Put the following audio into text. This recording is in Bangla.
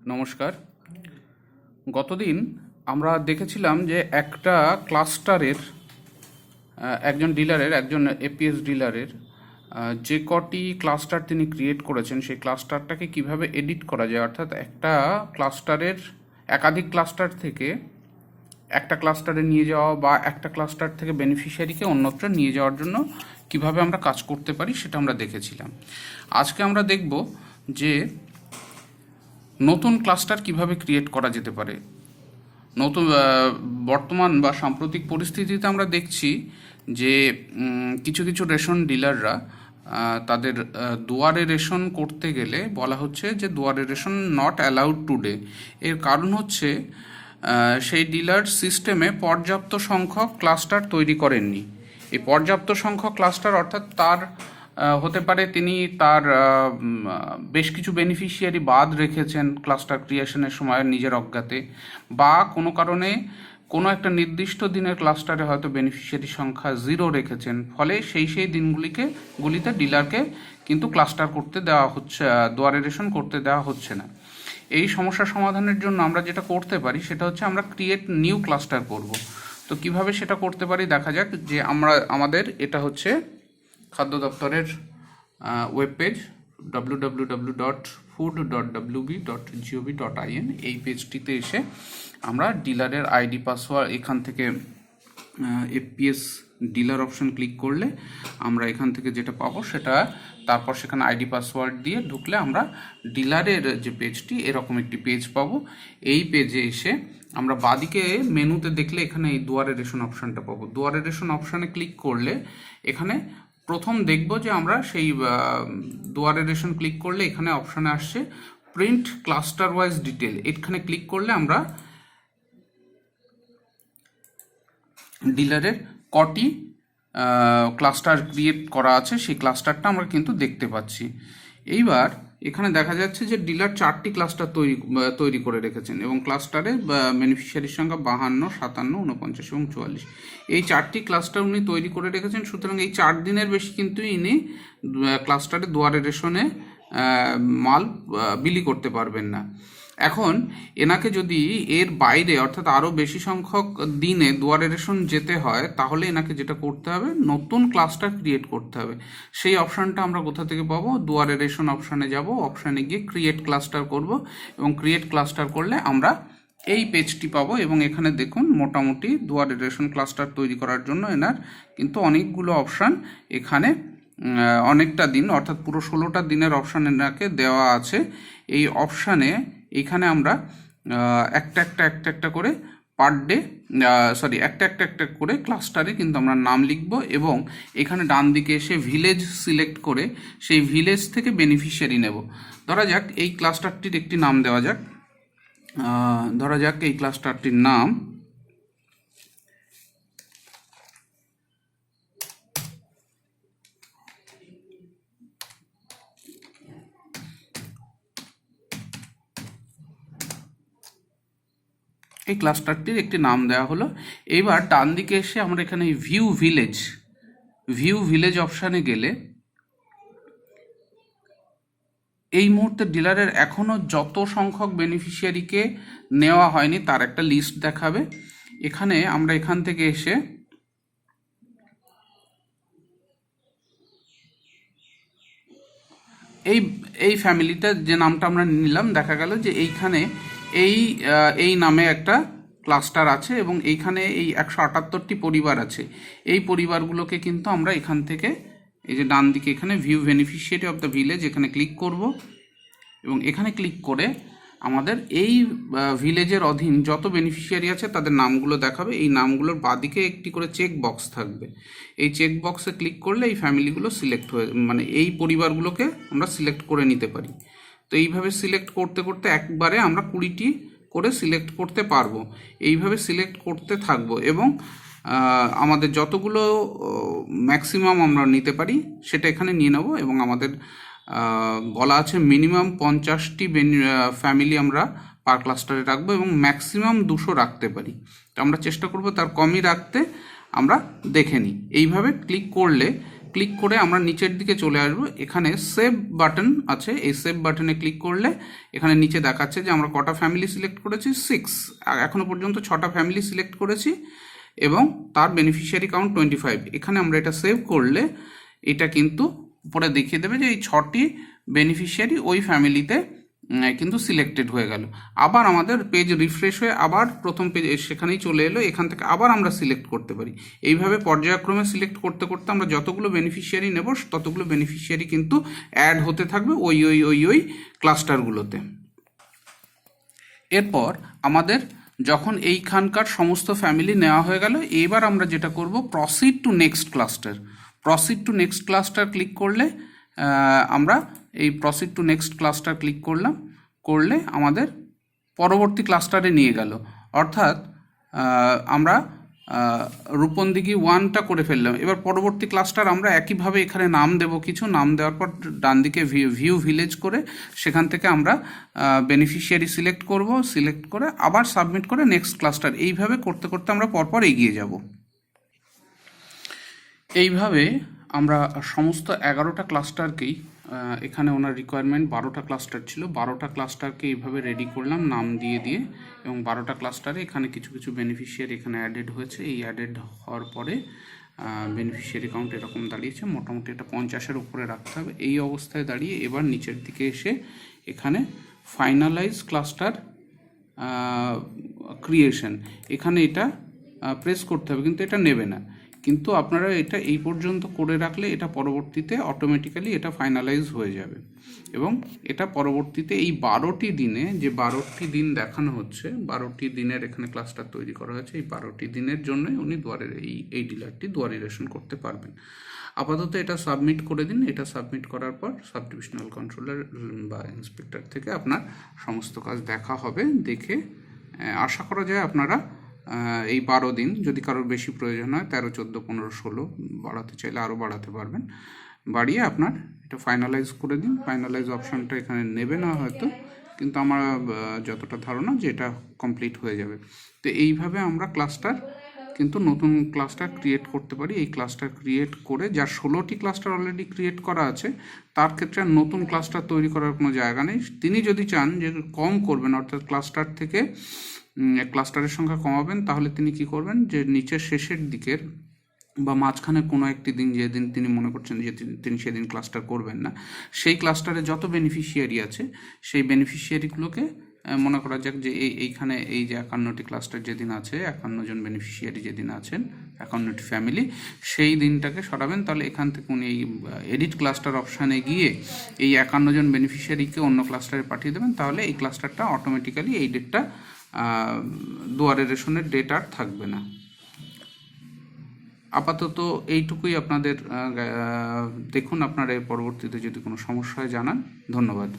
নমস্কার। গতদিন আমরা দেখেছিলাম যে একটা ক্লাস্টারের একজন ডিলারের, একজন এপিএস ডিলারের যে কটি ক্লাস্টার তিনি ক্রিয়েট করেছেন সেই ক্লাস্টারটাকে কিভাবে এডিট করা যায়, অর্থাৎ একটা ক্লাস্টারের একাধিক ক্লাস্টার থেকে একটা ক্লাস্টারে নিয়ে যাওয়া বা একটা ক্লাস্টার থেকে বেনিফিশিয়ারিকে অন্যত্র নিয়ে যাওয়ার জন্য কিভাবে আমরা কাজ করতে পারি সেটা আমরা দেখেছিলাম। আজকে আমরা দেখব যে নতুন ক্লাস্টার কিভাবে ক্রিয়েট করা যেতে পারে। নতুন বর্তমান বা সাম্প্রতিক পরিস্থিতিতে আমরা দেখছি যে কিছু কিছু রেশন ডিলাররা তাদের দুয়ারে রেশন করতে গেলে বলা হচ্ছে যে দুয়ারে রেশন নট অ্যালাউড টুডে। এর কারণ হচ্ছে সেই ডিলার সিস্টেমে পর্যাপ্ত সংখ্যক ক্লাস্টার তৈরি করেননি। এই পর্যাপ্ত সংখ্যক ক্লাস্টার অর্থাৎ তার হতে পারে তিনি তার বেশ কিছু বেনিফিশিয়ারি বাদ রেখেছেন ক্লাস্টার ক্রিয়েশনের সময় নিজের অজ্ঞাতে, বা কোনো কারণে কোনো একটা নির্দিষ্ট দিনের ক্লাস্টারে হয়তো বেনিফিশিয়ারি সংখ্যা 0 রেখেছেন, ফলে সেই গুলিতে ডিলারকে কিন্তু ক্লাস্টার করতে দেওয়া হচ্ছে, দুয়ারে রেশন করতে দেওয়া হচ্ছে না। এই সমস্যা সমাধানের জন্য আমরা যেটা করতে পারি সেটা হচ্ছে আমরা ক্রিয়েট নিউ ক্লাস্টার করব। তো কিভাবে সেটা করতে পারি দেখা যাক। যে আমাদের এটা হচ্ছে খাদ্য দপ্তরের ওয়েব পেজ www.food.wb.gov.in। এই পেজটিতে এসে আমরা ডিলারের আইডি পাসওয়ার্ড এখান থেকে এপিএস ডিলার অপশন ক্লিক করলে আমরা এখান থেকে যেটা পাবো সেটা, তারপর সেখানে আইডি পাসওয়ার্ড দিয়ে ঢুকলে আমরা ডিলারের যে পেজটি এরকম একটি পেজ পাবো। এই পেজে এসে আমরা বাদিকে মেনুতে দেখলে এখানে এই দুয়ারে রেশন অপশানটা পাবো। দুয়ারে রেশন অপশানে ক্লিক করলে এখানে প্রথম দেখব যে আমরা সেই দুয়ারে রেশন ক্লিক করলে এখানে অপশানে আসছে প্রিন্ট ক্লাস্টার ওয়াইজ ডিটেল। এখানে ক্লিক করলে আমরা ডিলারের কটি ক্লাস্টার ক্রিয়েট করা আছে সেই ক্লাস্টারটা আমরা কিন্তু দেখতে পাচ্ছি। এইবার এখানে দেখা যাচ্ছে যে ডিলার 4টি ক্লাস্টার তৈরি করে রেখেছেন এবং ক্লাস্টারে বেনিফিশিয়ারির সংখ্যা 52, 57, 49 এবং 44। এই 4টি ক্লাস্টার উনি তৈরি করে রেখেছেন, সুতরাং এই 4 দিনের বেশি কিন্তু ইনি ক্লাস্টারে দুয়ারে রেশনে মাল বিলি করতে পারবেন না। এখন এনাকে যদি এর বাইরে অর্থাৎ আরও বেশি সংখ্যক দিনে দুয়ারে রেশন যেতে হয় তাহলে এনাকে যেটা করতে হবে নতুন ক্লাস্টার ক্রিয়েট করতে হবে। সেই অপশানটা আমরা কোথা থেকে পাবো? দুয়ারে রেশন অপশানে যাব, অপশানে গিয়ে ক্রিয়েট ক্লাস্টার করব এবং ক্রিয়েট ক্লাস্টার করলে আমরা এই পেজটি পাবো। এবং এখানে দেখুন মোটামুটি দুয়ারে রেশন ক্লাস্টার তৈরি করার জন্য এনার কিন্তু অনেকগুলো অপশান এখানে অনেকটা দিন অর্থাৎ পুরো 16টা দিনের অপশান এনাকে দেওয়া আছে। এই অপশানে এখানে আমরা একটা করে পার ডে একটা করে ক্লাস্টারে কিন্তু আমরা নাম লিখব এবং এখানে ডান দিকে এসে ভিলেজ সিলেক্ট করে সেই ভিলেজ থেকে বেনিফিশিয়ারি নেব। ধরা যাক এই ক্লাস্টারটির একটি নাম দেওয়া যাক। ধরা যাক এই ক্লাস্টারটির নাম এই ক্লাস্টারটির একটি নাম দেওয়া হলো। এইবার ডান দিকে এসে আমরা এখানে ভিউ ভিলেজ অপশানে গেলে এই মুহূর্তে ডিলারের এখনও যত সংখ্যক বেনিফিশিয়ারিকে নেওয়া হয়নি তার একটা লিস্ট দেখাবে। এখানে আমরা এখান থেকে এসে এই ফ্যামিলিটা যে নামটা আমরা নিলাম, দেখা গেল যে এইখানে এই নামে একটা ক্লাস্টার আছে এবং এইখানে এই 178টি পরিবার আছে। এই পরিবারগুলোকে কিন্তু আমরা এখান থেকে এই যে ডান দিকে এখানে view beneficiary of the village এখানে ক্লিক করব এবং এখানে ক্লিক করে আমাদের এই ভিলেজের অধীন যত বেনিফিশিয়ারি আছে তাদের নামগুলো দেখাবে। এই নামগুলোর বাদিকে একটি করে চেক বক্স থাকবে। এই চেক বক্সে ক্লিক করলে এই ফ্যামিলিগুলো সিলেক্ট হয়ে মানে এই পরিবারগুলোকে আমরা সিলেক্ট করে নিতে পারি। তো এইভাবে সিলেক্ট করতে করতে একবারে আমরা 20টি করে সিলেক্ট করতে পারবো। এইভাবে সিলেক্ট করতে থাকবো এবং আমাদের যতগুলো ম্যাক্সিমাম আমরা নিতে পারি সেটা এখানে নিয়ে নেব। এবং আমাদের বলা আছে মিনিমাম 50টি ফ্যামিলি আমরা পার ক্লাস্টারে রাখবো এবং ম্যাক্সিমাম 200 রাখতে পারি। তো আমরা চেষ্টা করব তার কমই রাখতে। আমরা দেখে নিই। এইভাবে ক্লিক করলে ক্লিক করে আমরা নিচের দিকে চলে আসবো। এখানে সেভ বাটন আছে, এই সেভ বাটনে ক্লিক করলে এখানে নিচে দেখাচ্ছে যে আমরা কটা ফ্যামিলি সিলেক্ট করেছি, 6। এখনো পর্যন্ত 6টা ফ্যামিলি সিলেক্ট করেছি এবং তার বেনিফিশিয়ারি কাউন্ট 25। এখানে আমরা এটা সেভ করলে এটা কিন্তু উপরে দেখিয়ে দেবে যে এই 6টি বেনিফিশিয়ারি ওই ফ্যামিলিতে কিন্তু সিলেক্টেড হয়ে গেল। আবার আমাদের পেজ রিফ্রেশ হয়ে আবার প্রথম পেজ সেখানেই চলে এলো, এখান থেকে আবার আমরা সিলেক্ট করতে পারি। এইভাবে পর্যায়ক্রমে সিলেক্ট করতে করতে আমরা যতগুলো বেনিফিশিয়ারি নেব ততগুলো বেনিফিশিয়ারি কিন্তু অ্যাড হতে থাকবে ওই ক্লাস্টারগুলোতে। এরপর আমাদের যখন এইখানকার সমস্ত ফ্যামিলি নেওয়া হয়ে গেল, এবার আমরা যেটা করব, proceed to next cluster. Proceed to next cluster click করলে আমরা এই proceed to next cluster click করলে আমাদের পরবর্তী ক্লাস্টারে নিয়ে গেল। অর্থাৎ আমরা রূপনদিঘি 1টা করে ফেললাম। এবার পরবর্তী ক্লাস্টার আমরা একইভাবে এখানে নাম দেব, কিছু নাম দেওয়ার পর ডান দিকে ভিউ ভিলেজ করে সেখান থেকে আমরা বেনিফিশিয়ারি সিলেক্ট করব, সিলেক্ট করে আবার সাবমিট করে নেক্সট ক্লাস্টার, এইভাবে করতে করতে আমরা পরপর এগিয়ে যাব। এইভাবে আমরা সমস্ত 11টা ক্লাস্টারকেই, এখানে ওনার রিকোয়ারমেন্ট 12টা ক্লাস্টার ছিল, 12টা ক্লাস্টারকে এইভাবে রেডি করলাম নাম দিয়ে এবং 12টা ক্লাস্টারে এখানে কিছু কিছু বেনিফিশিয়ারি এখানে অ্যাডেড হয়েছে। এই অ্যাডেড হওয়ার পরে বেনিফিশিয়ারি কাউন্ট এরকম দাঁড়িয়েছে, মোটামুটি এটা 50-এর উপরে রাখতে হবে। এই অবস্থায় দাঁড়িয়ে এবার নিচের দিকে এসে এখানে ফাইনালাইজ ক্লাস্টার ক্রিয়েশন, এখানে এটা প্রেস করতে হবে, কিন্তু এটা নেবে না। কিন্তু আপনারা এটা এই পর্যন্ত করে রাখলে এটা পরবর্তীতে অটোমেটিক্যালি এটা ফাইনালাইজ হয়ে যাবে এবং এটা পরবর্তীতে এই 12টি দিনে, যে 12টি দিন দেখানো হচ্ছে, 12টি দিনের এখানে ক্লাস্টার তৈরি করা হয়েছে, এই 12টি দিনের জন্যই উনি দুয়ারের এই ডিলারটি দুয়ারিলেশন করতে পারবেন। আপাতত এটা সাবমিট করে দিন। এটা সাবমিট করার পর সাব ডিভিশনাল কন্ট্রোলার বা ইন্সপেক্টর থেকে আপনার সমস্ত কাজ দেখা হবে। দেখে আশা করা যায় আপনারা এই 12 দিন, যদি কারোর বেশি প্রয়োজন হয় 13, 14, 15, 16 বাড়াতে চাইলে আরও বাড়াতে পারবেন, বাড়িয়ে আপনার এটা ফাইনালাইজ করে দিন। ফাইনালাইজ অপশানটা এখানে নেবে না হয়তো, কিন্তু আমার যতটা ধারণা যে এটা কমপ্লিট হয়ে যাবে। তো এইভাবে আমরা ক্লাস্টার কিন্তু নতুন ক্লাস্টার ক্রিয়েট করতে পারি। এই ক্লাস্টার ক্রিয়েট করে, যার 16টি ক্লাস্টার অলরেডি ক্রিয়েট করা আছে, তার ক্ষেত্রে নতুন ক্লাস্টার তৈরি করার কোনো জায়গা নেই। তিনি যদি চান যে কম করবেন, অর্থাৎ ক্লাস্টার থেকে ক্লাস্টারের সংখ্যা কমাবেন, তাহলে তিনি কি করবেন, যে নিচের শেষের দিকের বা মাঝখানে কোনো একটি দিন, যেদিন তিনি মনে করছেন যে তিনি সেদিন ক্লাস্টার করবেন না, সেই ক্লাস্টারে যত বেনিফিশিয়ারি আছে সেই বেনিফিশিয়ারিগুলোকে মনে করা যাক যে এইখানে এই যে 51টি ক্লাস্টার যেদিন আছে, 51 জন বেনিফিশিয়ারি যেদিন আছেন, 51টি ফ্যামিলি, সেই দিনটাকে সরাবেন। তাহলে এখান থেকে উনি এই এডিট ক্লাস্টার অপশানে গিয়ে এই 51 জন বেনিফিশিয়ারিকে অন্য ক্লাস্টারে পাঠিয়ে দেবেন। তাহলে এই ক্লাস্টারটা অটোমেটিক্যালি এই ডেটটা দুয়ারে রেশনের ডেট আর থাকবে না। আপাতত এইটুকুই আপনাদের দেখুন। আপনারা এর পরবর্তীতে যদি কোনো সমস্যা হয় জানান। ধন্যবাদ।